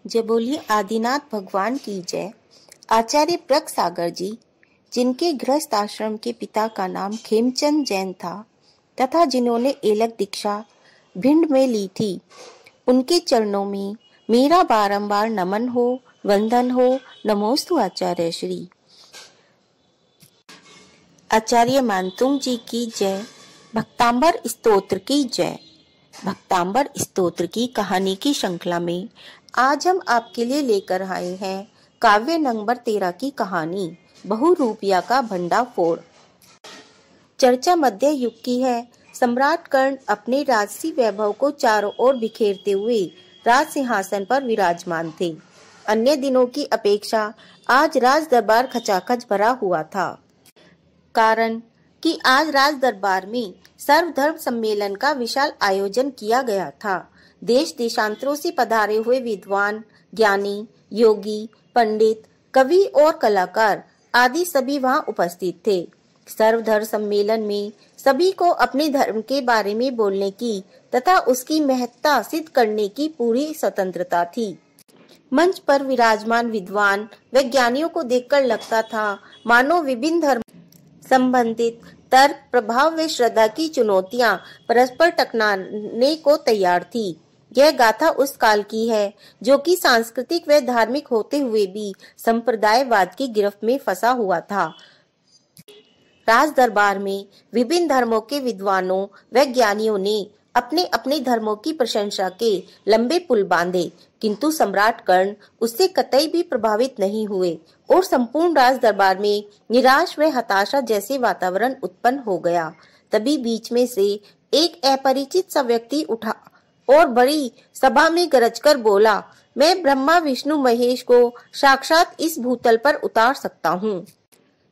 जय बोलिए आदिनाथ भगवान की जय। आचार्य प्रग सागर जी, जिनके गृहस्थ आश्रम के पिता का नाम खेमचंद जैन था तथा जिन्होंने एलक दीक्षा भिंड में ली थी, उनके चरणों में मेरा बारंबार नमन हो, वंदन हो। नमोस्तु आचार्य श्री। आचार्य मानतुंग जी की जय। भक्तांबर स्तोत्र की जय। भक्तांबर स्तोत्र की कहानी की श्रृंखला में आज हम आपके लिए लेकर आए हैं काव्य नंबर 13 की कहानी बहुरूपिया का भंडाफोड़। चर्चा मध्य युग की है। सम्राट कर्ण अपने राजसी वैभव को चारों ओर बिखेरते हुए राज सिंहासन पर विराजमान थे। अन्य दिनों की अपेक्षा आज राज दरबार खचाखच भरा हुआ था। कारण कि आज राज दरबार में सर्वधर्म सम्मेलन का विशाल आयोजन किया गया था। देश देशांतरों से पधारे हुए विद्वान, ज्ञानी, योगी, पंडित, कवि और कलाकार आदि सभी वहां उपस्थित थे। सर्वधर्म सम्मेलन में सभी को अपने धर्म के बारे में बोलने की तथा उसकी महत्ता सिद्ध करने की पूरी स्वतंत्रता थी। मंच पर विराजमान विद्वान व ज्ञानियों को देखकर लगता था मानो विभिन्न धर्म संबंधित तर्क, प्रभाव व श्रद्धा की चुनौतियां परस्पर टकराने को तैयार थी। यह गाथा उस काल की है जो कि सांस्कृतिक व धार्मिक होते हुए भी संप्रदायवाद की गिरफ्त में फंसा हुआ था। राज दरबार में विभिन्न धर्मों के विद्वानों व ज्ञानियों ने अपने अपने धर्मों की प्रशंसा के लंबे पुल बांधे, किंतु सम्राट कर्ण उससे कतई भी प्रभावित नहीं हुए और संपूर्ण राज दरबार में निराश व हताशा जैसे वातावरण उत्पन्न हो गया। तभी बीच में से एक अपरिचित सा व्यक्ति उठा और बड़ी सभा में गरजकर बोला, मैं ब्रह्मा विष्णु महेश को साक्षात इस भूतल पर उतार सकता हूँ।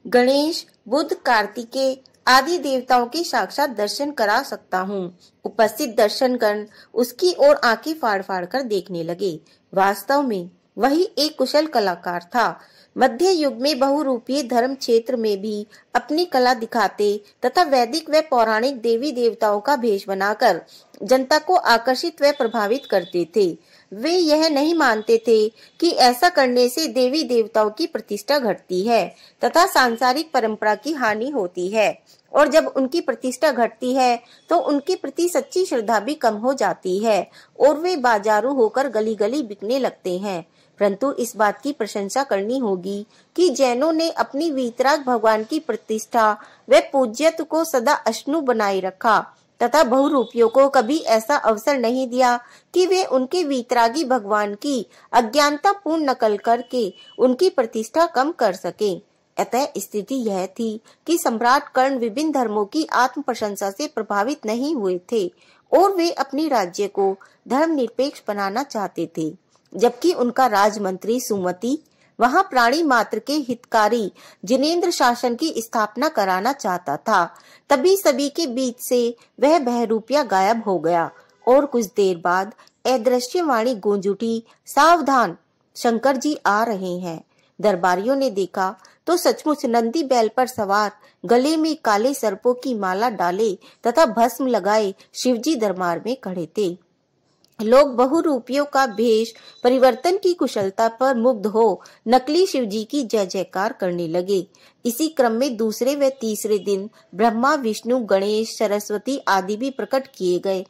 गणेश, बुध, कार्तिकेय आदि देवताओं के साक्षात दर्शन करा सकता हूँ। उपस्थित दर्शनगण उसकी ओर आंखें फाड़ फाड़ कर देखने लगे। वास्तव में वही एक कुशल कलाकार था। मध्य युग में बहुरूपीय धर्म क्षेत्र में भी अपनी कला दिखाते तथा वैदिक व पौराणिक देवी देवताओं का भेष बनाकर जनता को आकर्षित व प्रभावित करते थे। वे यह नहीं मानते थे कि ऐसा करने से देवी देवताओं की प्रतिष्ठा घटती है तथा सांसारिक परंपरा की हानि होती है, और जब उनकी प्रतिष्ठा घटती है तो उनके प्रति सच्ची श्रद्धा भी कम हो जाती है और वे बाजारू होकर गली गली बिकने लगते हैं। परंतु इस बात की प्रशंसा करनी होगी कि जैनों ने अपनी वीतराग भगवान की प्रतिष्ठा व पूज्यत्व को सदा अश्नु बनाए रखा तथा बहुरूपियों को कभी ऐसा अवसर नहीं दिया कि वे उनके वीतरागी भगवान की अज्ञानता पूर्ण नकल करके उनकी प्रतिष्ठा कम कर सके। अतः स्थिति यह थी कि सम्राट कर्ण विभिन्न धर्मों की आत्म प्रशंसा से प्रभावित नहीं हुए थे और वे अपने राज्य को धर्मनिरपेक्ष बनाना चाहते थे, जबकि उनका राजमंत्री सुमति वहां प्राणी मात्र के हितकारी जिनेंद्र शासन की स्थापना कराना चाहता था। तभी सभी के बीच से वह बहरूपिया गायब हो गया और कुछ देर बाद अदृश्य वाणी गूंज उठी, सावधान, शंकर जी आ रहे हैं। दरबारियों ने देखा तो सचमुच नंदी बैल पर सवार, गले में काले सर्पों की माला डाले तथा भस्म लगाए शिवजी दरबार में खड़े थे। लोग बहुरूपियों का भेष परिवर्तन की कुशलता पर मुग्ध हो नकली शिवजी की जय जयकार करने लगे। इसी क्रम में दूसरे व तीसरे दिन ब्रह्मा, विष्णु, गणेश, सरस्वती आदि भी प्रकट किए गए।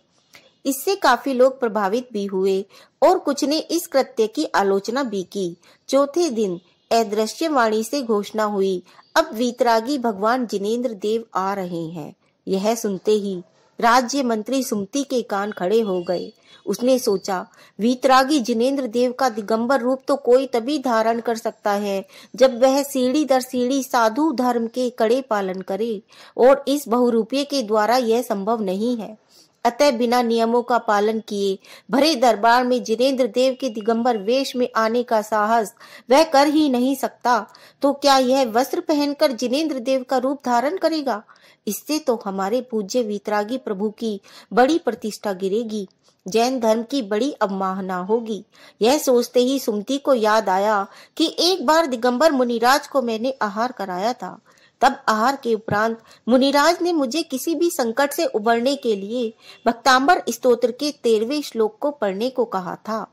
इससे काफी लोग प्रभावित भी हुए और कुछ ने इस कृत्य की आलोचना भी की। चौथे दिन अदृश्य वाणी से घोषणा हुई, अब वीतरागी भगवान जिनेंद्र देव आ रहे हैं। यह सुनते ही राज्य मंत्री सुमति के कान खड़े हो गए। उसने सोचा, वीतरागी जिनेंद्र देव का दिगंबर रूप तो कोई तभी धारण कर सकता है जब वह सीढ़ी दर सीढ़ी साधु धर्म के कड़े पालन करे, और इस बहुरूपीय के द्वारा यह संभव नहीं है। अतः बिना नियमों का पालन किए भरे दरबार में जिनेंद्र देव के दिगंबर वेश में आने का साहस वह कर ही नहीं सकता, तो क्या यह वस्त्र पहनकर जिनेंद्र देव का रूप धारण करेगा? इससे तो हमारे पूज्य वीतरागी प्रभु की बड़ी प्रतिष्ठा गिरेगी, जैन धर्म की बड़ी अवमानना होगी। यह सोचते ही सुमति को याद आया कि एक बार दिगंबर मुनिराज को मैंने आहार कराया था। तब आहार के उपरांत मुनिराज ने मुझे किसी भी संकट से उबरने के लिए भक्तांबर स्तोत्र के 13वें श्लोक को पढ़ने को कहा था।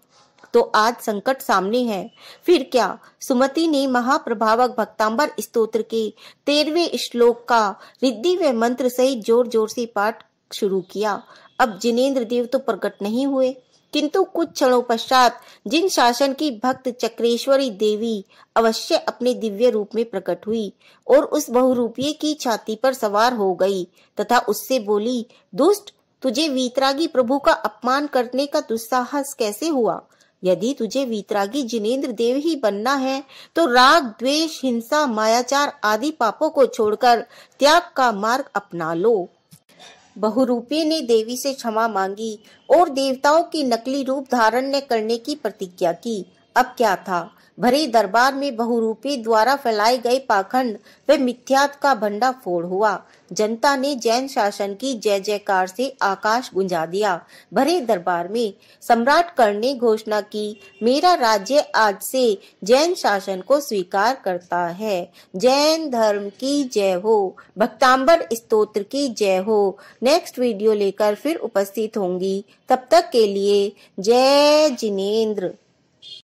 तो आज संकट सामने है। फिर क्या? सुमति ने महाप्रभावक भक्तांबर स्तोत्र के 13वें श्लोक का रिद्धि व मंत्र सहित जोर जोर से पाठ शुरू किया। अब जिनेंद्र देव तो प्रकट नहीं हुए, किंतु कुछ क्षणों पश्चात जिन शासन की भक्त चक्रेश्वरी देवी अवश्य अपने दिव्य रूप में प्रकट हुई और उस बहुरूपीय की छाती पर सवार हो गई तथा उससे बोली, दुष्ट, तुझे वीतरागी प्रभु का अपमान करने का दुस्साहस कैसे हुआ? यदि तुझे वीतरागी जिनेंद्र देव ही बनना है तो राग, द्वेष, हिंसा, मायाचार आदि पापों को छोड़कर त्याग का मार्ग अपना लो। बहुरूपी ने देवी से क्षमा मांगी और देवताओं की नकली रूप धारण करने की प्रतिज्ञा की। अब क्या था? भरे दरबार में बहुरूपी द्वारा फैलाए गए पाखंड व मिथ्यात का भंडाफोड़ हुआ। जनता ने जैन शासन की जय जयकार से आकाश गुंजा दिया। भरे दरबार में सम्राट कर्ण ने घोषणा की, मेरा राज्य आज से जैन शासन को स्वीकार करता है। जैन धर्म की जय हो, भक्तांबर स्तोत्र की जय हो। नेक्स्ट वीडियो लेकर फिर उपस्थित होंगी। तब तक के लिए जय जिनेंद्र।